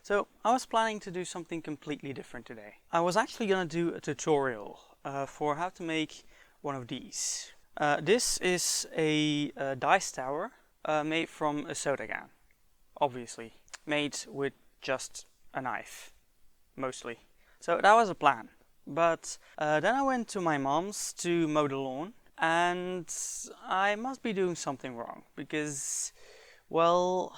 So I was planning to do something completely different today. I was actually gonna do a tutorial for how to make one of these. This is a dice tower made from a soda can, obviously. Made with just a knife, mostly. So that was a plan. But then I went to my mom's to mow the lawn, and I must be doing something wrong because, well,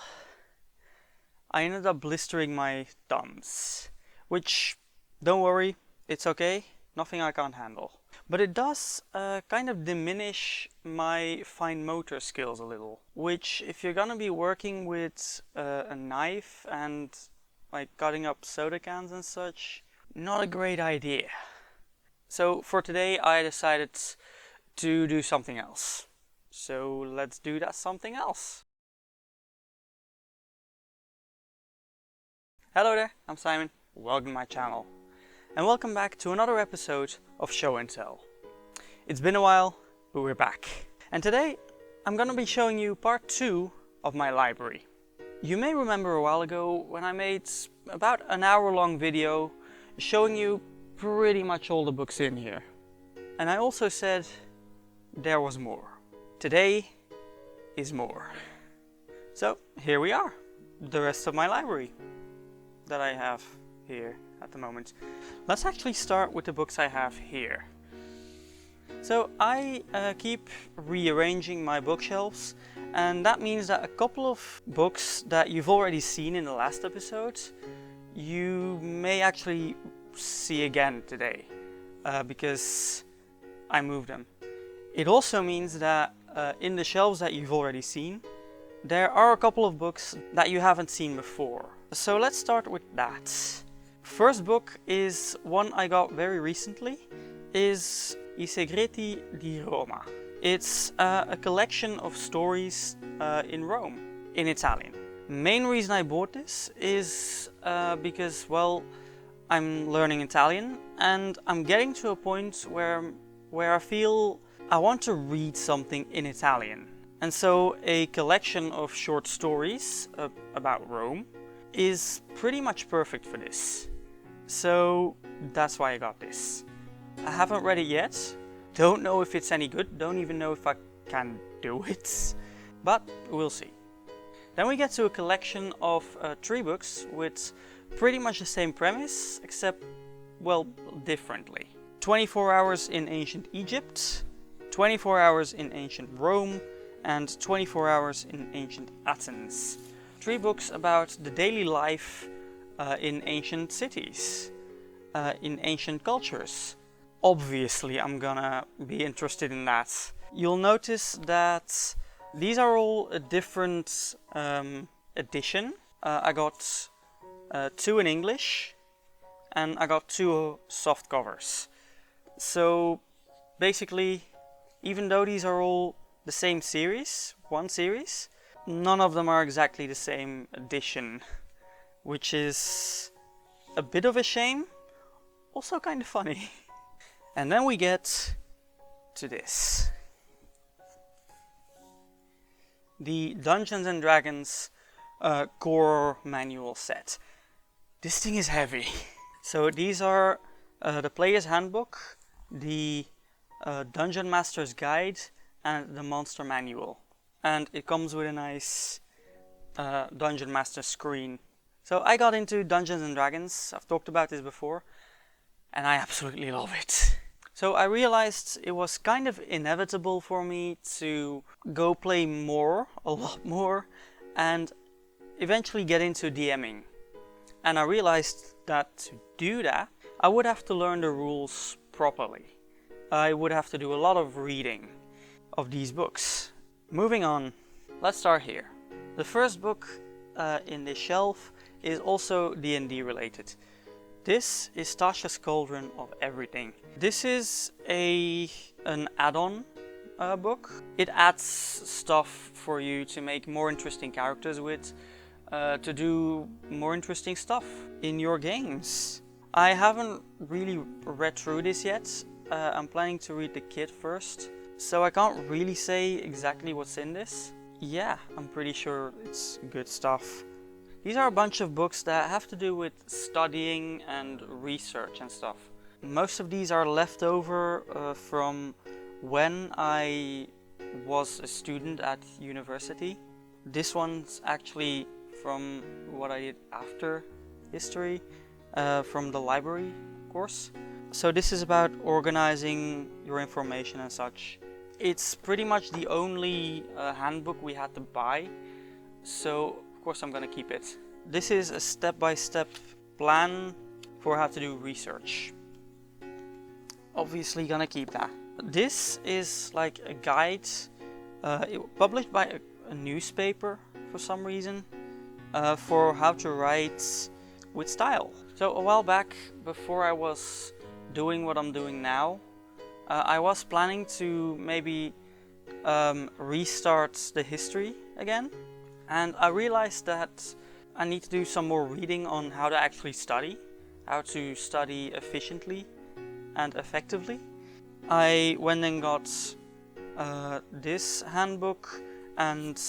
I ended up blistering my thumbs, which, don't worry, it's okay, nothing I can't handle. But it does kind of diminish my fine motor skills a little, which if you're gonna be working with a knife and like cutting up soda cans and such, not a great idea. So for today I decided to do something else. So let's do that something else. Hello there, I'm Simon, welcome to my channel. And welcome back to another episode of Show and Tell. It's been a while, but we're back. And today I'm gonna be showing you part 2 of my library. You may remember a while ago when I made about an hour-long video showing you pretty much all the books in here. And I also said there was more. Today is more. So here we are, the rest of my library that I have here at the moment. Let's actually start with the books I have here. So I keep rearranging my bookshelves, and that means that a couple of books that you've already seen in the last episode you may actually see again today because I moved them. It also means that in the shelves that you've already seen there are a couple of books that you haven't seen before. So let's start with that. First book is one I got very recently, is I Segreti di Roma. It's a collection of stories in Rome, in Italian. Main reason I bought this is because, well, I'm learning Italian and I'm getting to a point where I feel I want to read something in Italian. And so a collection of short stories about Rome is pretty much perfect for this. So that's why I got this. I haven't read it yet, don't know if it's any good, don't even know if I can do it, but we'll see. Then we get to a collection of 3 books with pretty much the same premise, except, well, differently. 24 Hours in Ancient Egypt, 24 Hours in Ancient Rome, and 24 Hours in Ancient Athens. 3 books about the daily life in ancient cities, in ancient cultures. Obviously I'm gonna be interested in that. You'll notice that these are all a different edition. I got 2 in English and I got 2 soft covers. So basically, even though these are all the same series, one series, none of them are exactly the same edition, which is a bit of a shame, also kind of funny. And then we get to this. The Dungeons and Dragons core manual set. This thing is heavy. So these are the player's handbook, the Dungeon Master's Guide, and the Monster Manual. And it comes with a nice Dungeon Master screen. So I got into Dungeons and Dragons, I've talked about this before, and I absolutely love it. So I realized it was kind of inevitable for me to go play more, a lot more, and eventually get into DMing. And I realized that to do that, I would have to learn the rules properly. I would have to do a lot of reading of these books. Moving on, let's start here. The first book in this shelf is also D&D related. This is Tasha's Cauldron of Everything. This is an add-on book. It adds stuff for you to make more interesting characters with, to do more interesting stuff in your games. I haven't really read through this yet. I'm planning to read the kit first, so I can't really say exactly what's in this. Yeah, I'm pretty sure it's good stuff. These are a bunch of books that have to do with studying and research and stuff. Most of these are left over from when I was a student at university. This one's actually from what I did after history, from the library course. So this is about organizing your information and such. It's pretty much the only handbook we had to buy, so of course I'm gonna keep it. This is a step-by-step plan for how to do research. Obviously gonna keep that. This is like a guide published by a newspaper for some reason for how to write with style. So a while back, before I was doing what I'm doing now, I was planning to maybe restart the history again, and I realized that I need to do some more reading on how to actually study, how to study efficiently and effectively. I went and got this handbook and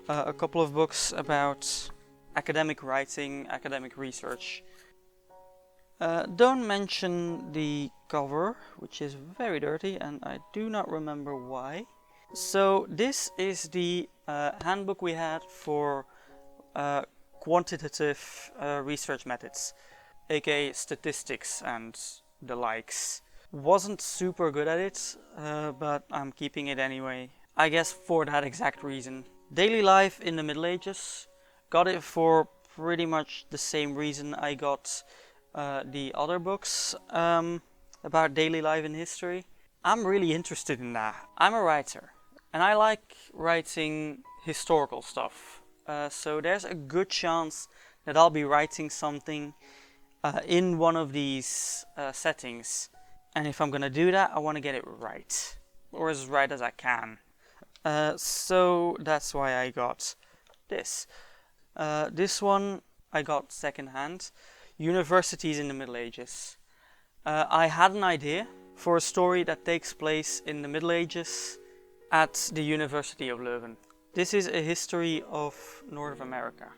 a couple of books about academic writing, academic research. Don't mention the cover, which is very dirty and I do not remember why. So this is the handbook we had for quantitative research methods, aka statistics and the likes. Wasn't super good at it, but I'm keeping it anyway. I guess for that exact reason. Daily life in the Middle Ages. Got it for pretty much the same reason I got the other books about daily life in history. I'm really interested in that. I'm a writer and I like writing historical stuff. So there's a good chance that I'll be writing something in one of these settings. And if I'm gonna do that, I want to get it right, or as right as I can. So that's why I got this. This one I got secondhand. Universities in the Middle Ages. I had an idea for a story that takes place in the Middle Ages at the University of Leuven. This is a history of North America.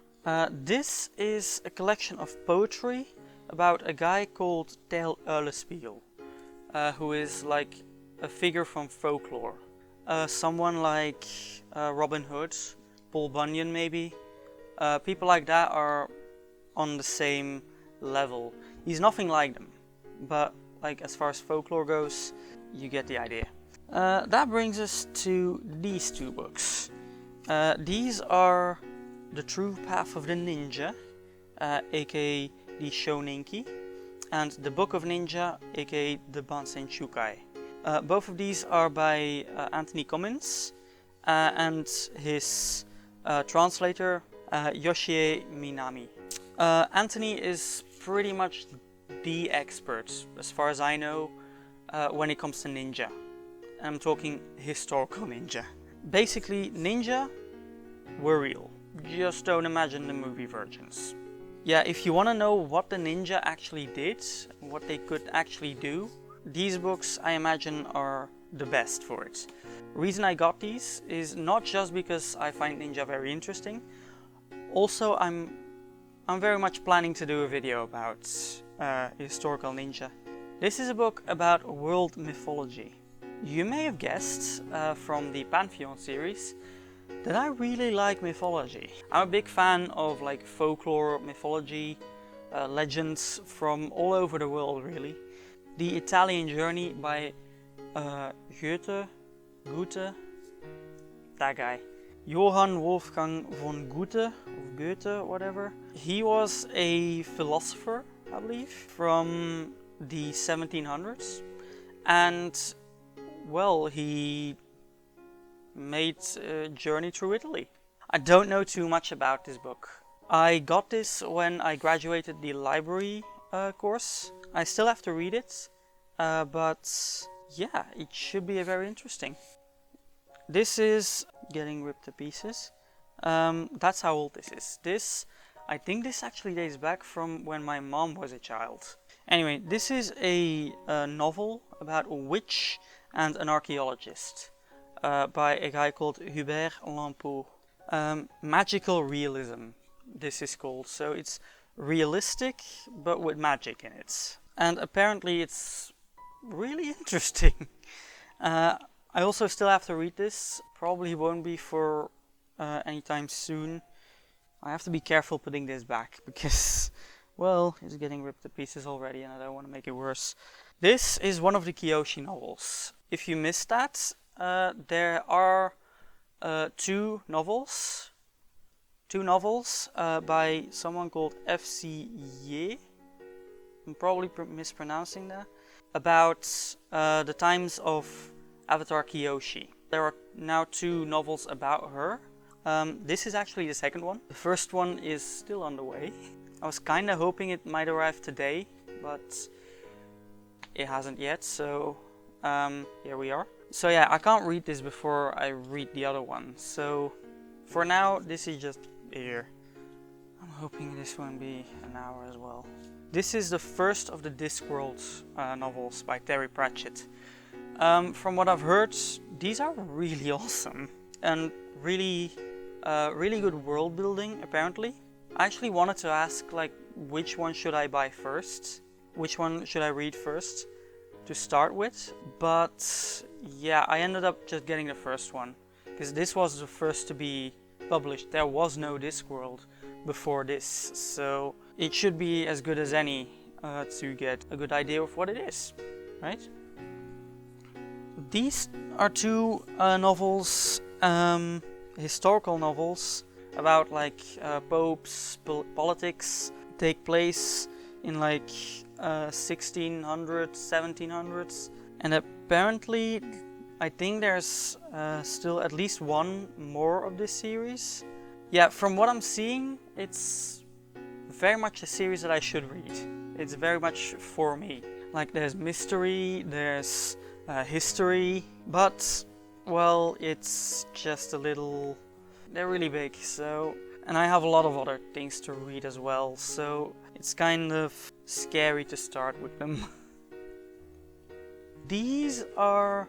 This is a collection of poetry about a guy called Tel Eulenspiegel, who is like a figure from folklore. Someone like Robin Hood, Paul Bunyan maybe. People like that are on the same level. He's nothing like them, but like as far as folklore goes, you get the idea. That brings us to these two books. These are The True Path of the Ninja, aka the Shoninki, and The Book of Ninja, aka the Bansen Shukai. Both of these are by Anthony Cummins and his translator Yoshie Minami. Anthony is pretty much the expert, as far as I know, when it comes to ninja. I'm talking historical ninja. Basically, ninja were real. Just don't imagine the movie versions. Yeah, if you want to know what the ninja actually did, what they could actually do, these books I imagine are the best for it. Reason I got these is not just because I find ninja very interesting. Also, I'm very much planning to do a video about historical ninja. This is a book about world mythology. You may have guessed from the Pantheon series that I really like mythology. I'm a big fan of like folklore, mythology, legends from all over the world really. The Italian Journey by Goethe, that guy. Johann Wolfgang von Goethe, or Goethe, whatever. He was a philosopher, I believe, from the 1700s. And, well, he made a journey through Italy. I don't know too much about this book. I got this when I graduated the library course. I still have to read it, but yeah, it should be very interesting. This is getting ripped to pieces. That's how old this is. I think this actually dates back from when my mom was a child. Anyway, this is a novel about a witch and an archaeologist by a guy called Hubert Lampeau. Magical realism. this is called. So it's realistic, but with magic in it. And apparently it's really interesting. I also still have to read this. Probably won't be for anytime soon. I have to be careful putting this back because, well, it's getting ripped to pieces already and I don't want to make it worse. This is one of the Kiyoshi novels. If you missed that, there are two novels by someone called F.C. Ye. I'm probably mispronouncing that. About the times of Avatar Kiyoshi. There are now two novels about her. This is actually the second one. The first one is still on the way. I was kinda hoping it might arrive today, but it hasn't yet, so here we are. So yeah, I can't read this before I read the other one. So for now, this is just here. I'm hoping this won't be an hour as well. This is the first of the Discworld novels by Terry Pratchett. From what I've heard, these are really awesome and really good world building apparently. I actually wanted to ask like which one should I buy first? Which one should I read first to start with? But yeah, I ended up just getting the first one because this was the first to be published. There was no Discworld before this, so it should be as good as any to get a good idea of what it is, right? These are two novels, historical novels about like popes, politics, take place in like 1600s, 1700s, and apparently I think there's still at least one more of this series. Yeah, from what I'm seeing, it's very much a series that I should read. It's very much for me. Like there's mystery, there's history, but well, it's just a little... They're really big, so... And I have a lot of other things to read as well, so it's kind of scary to start with them. These are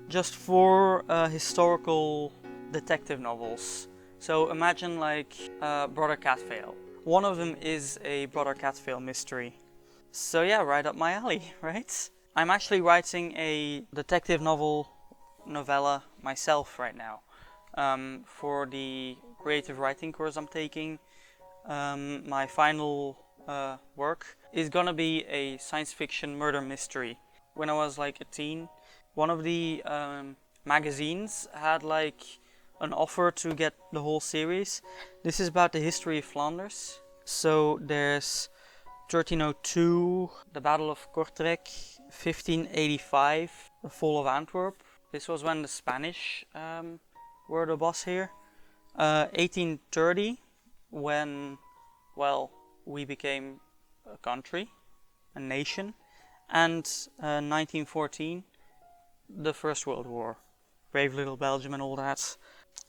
just 4 historical detective novels. So imagine like Brother Catfail. One of them is a Brother Catfail mystery. So yeah, right up my alley, right? I'm actually writing a detective novella myself right now. For the creative writing course I'm taking. My final work is gonna be a science fiction murder mystery. When I was like a teen, one of the magazines had like an offer to get the whole series. This is about the history of Flanders. So there's 1302, the Battle of Kortrijk, 1585, the Fall of Antwerp. This was when the Spanish were the boss here. 1830, when, well, we became a country, a nation. And 1914, the First World War. Brave little Belgium and all that.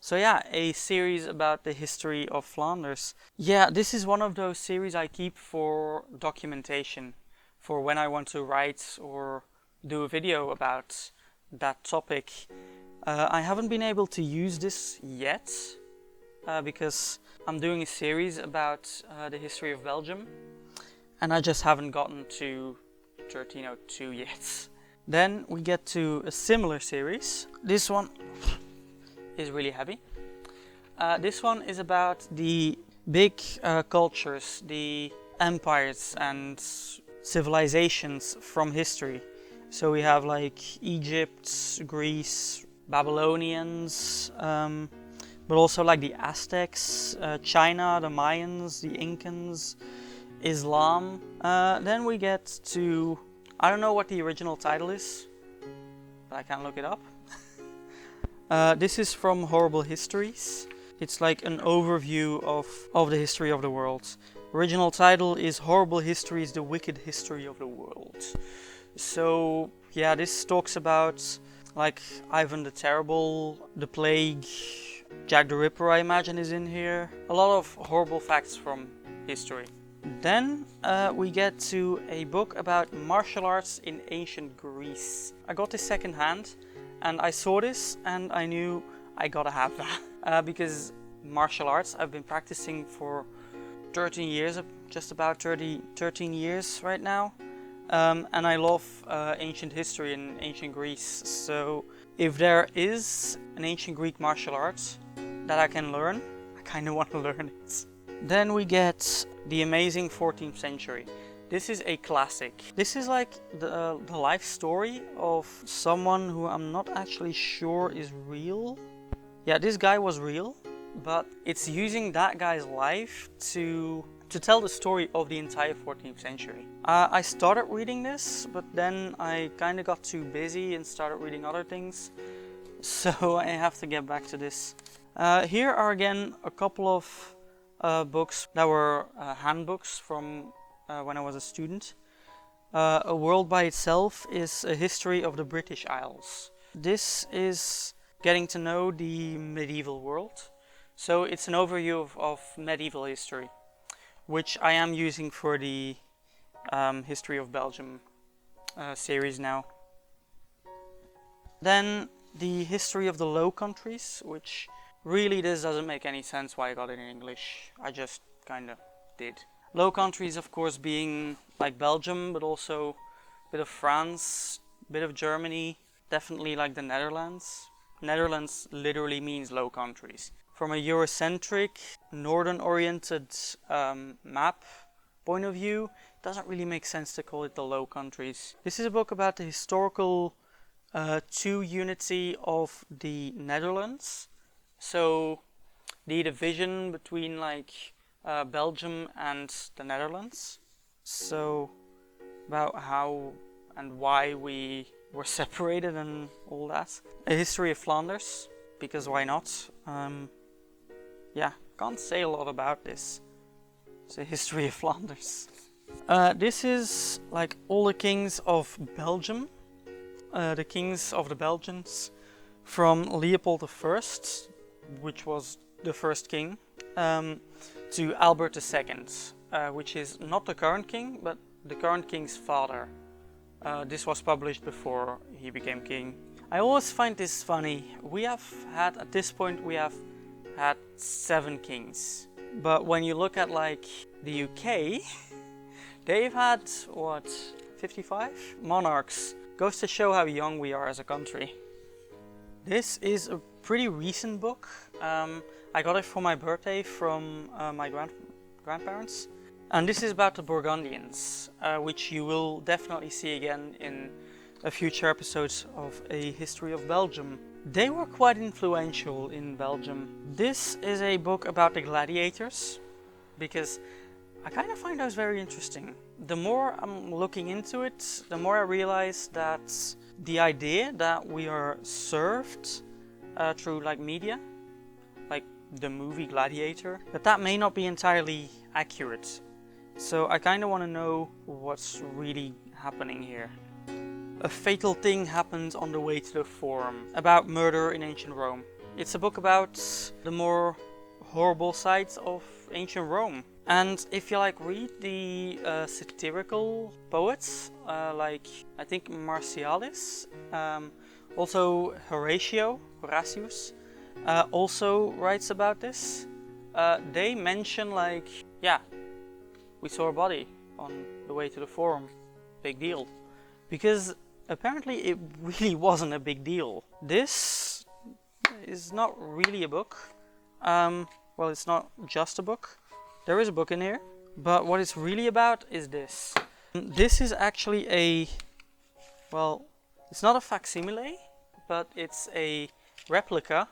So yeah, a series about the history of Flanders. Yeah, this is one of those series I keep for documentation, for when I want to write or do a video about that topic. I haven't been able to use this yet, because I'm doing a series about the history of Belgium, and I just haven't gotten to 1302 yet. Then we get to a similar series. This one is really heavy. This one is about the big cultures, the empires and civilizations from history. So we have like Egypt, Greece, Babylonians, but also like the Aztecs, China, the Mayans, the Incans, Islam. Then we get to, I don't know what the original title is, but I can look it up. This is from Horrible Histories. It's like an overview of the history of the world. Original title is Horrible Histories, the Wicked History of the World. So yeah, this talks about like Ivan the Terrible, the Plague, Jack the Ripper I imagine is in here. A lot of horrible facts from history. Then we get to a book about martial arts in ancient Greece. I got this second hand and I saw this and I knew I gotta have that. Because martial arts I've been practicing for 13 years, just about 13 years right now. And I love ancient history and ancient Greece. So if there is an ancient Greek martial arts that I can learn, I kind of want to learn it. Then we get The Amazing 14th Century. This is a classic. This is like the life story of someone who I'm not actually sure is real. Yeah, this guy was real, but it's using that guy's life to tell the story of the entire 14th century. I started reading this, but then I kind of got too busy and started reading other things, so I have to get back to this. Here are again a couple of books that were handbooks from when I was a student. A World by Itself is a history of the British Isles. This is getting to know the medieval world. So it's an overview of medieval history, which I am using for the History of Belgium series now. Then the History of the Low Countries, which really this doesn't make any sense why I got it in English. I just kind of did. Low Countries, of course, being like Belgium, but also a bit of France, a bit of Germany, definitely like the Netherlands. Netherlands literally means Low Countries. From a Eurocentric, northern-oriented map point of view, it doesn't really make sense to call it the Low Countries. This is a book about the historical two-unity of the Netherlands. So the division between like Belgium and the Netherlands. So about how and why we were separated and all that. A history of Flanders, because why not? Yeah, can't say a lot about this. It's a history of Flanders. This is like all the kings of Belgium, the kings of the Belgians, from Leopold I, which was the first king, to Albert II, which is not the current king, but the current king's father. This was published before he became king. I always find this funny. We have had, at this point, we have had 7 kings. But when you look at like the UK, they've had, what, 55 monarchs. Goes to show how young we are as a country. This is a pretty recent book. I got it for my birthday from my grandparents. And this is about the Burgundians, which you will definitely see again in a future episodes of A History of Belgium. They were quite influential in Belgium. This is a book about the Gladiators, because I kind of find those very interesting. The more I'm looking into it, the more I realize that the idea that we are served through like media, like the movie Gladiator, that may not be entirely accurate. So I kind of want to know what's really happening here. A fatal thing happened on the way to the Forum, about murder in ancient Rome. It's a book about the more horrible sides of ancient Rome. And if you like read the satirical poets, like I think Martialis, also Horatius, also writes about this. They mention like, yeah, we saw a body on the way to the Forum, big deal. Because apparently it really wasn't a big deal. This is not really a book. Well, it's not just a book. There is a book in here. But what it's really about is this. This is actually a, well, it's not a facsimile, but it's a replica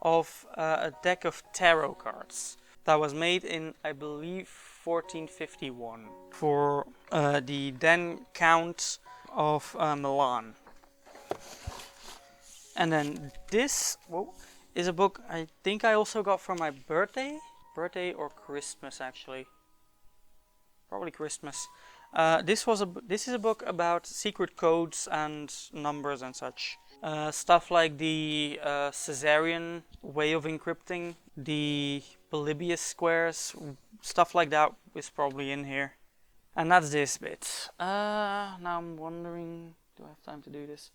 of a deck of tarot cards that was made in, I believe, 1451 for the then Count of Milan. And then this is a book I think I also got for my birthday or Christmas actually, probably Christmas. This is a book about secret codes and numbers and such. Stuff like the Caesarian way of encrypting, the Polybius squares, stuff like that is probably in here. And that's this bit. Now I'm wondering, do I have time to do this?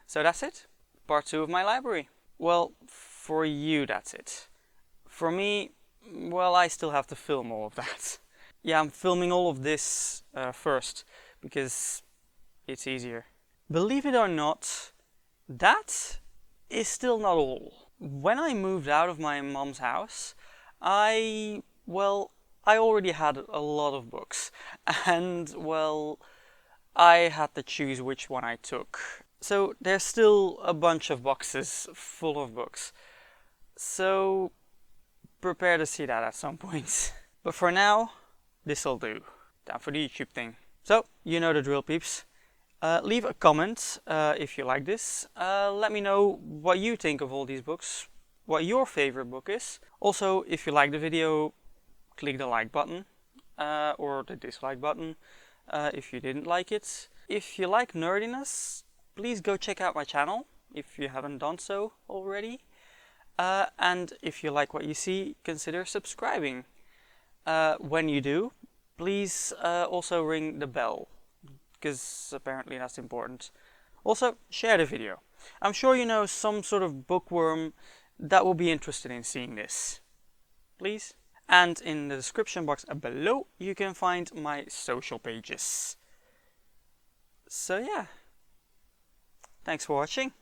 So that's it. Part 2 of my library. Well, for you that's it. For me, well, I still have to film all of that. Yeah, I'm filming all of this first because it's easier. Believe it or not, that is still not all. When I moved out of my mom's house, I already had a lot of books, and well, I had to choose which one I took. So there's still a bunch of boxes full of books. So prepare to see that at some point. But for now, this'll do. Time for the YouTube thing. So, you know the drill, peeps. Leave a comment if you like this. Let me know what you think of all these books, what your favorite book is. Also, if you like the video, click the like button or the dislike button if you didn't like it. If you like nerdiness, please go check out my channel if you haven't done so already. And if you like what you see, consider subscribing. When you do, please also ring the bell, because apparently that's important. Also, share the video. I'm sure you know some sort of bookworm that will be interested in seeing this. Please. And in the description box below, you can find my social pages. So yeah, thanks for watching.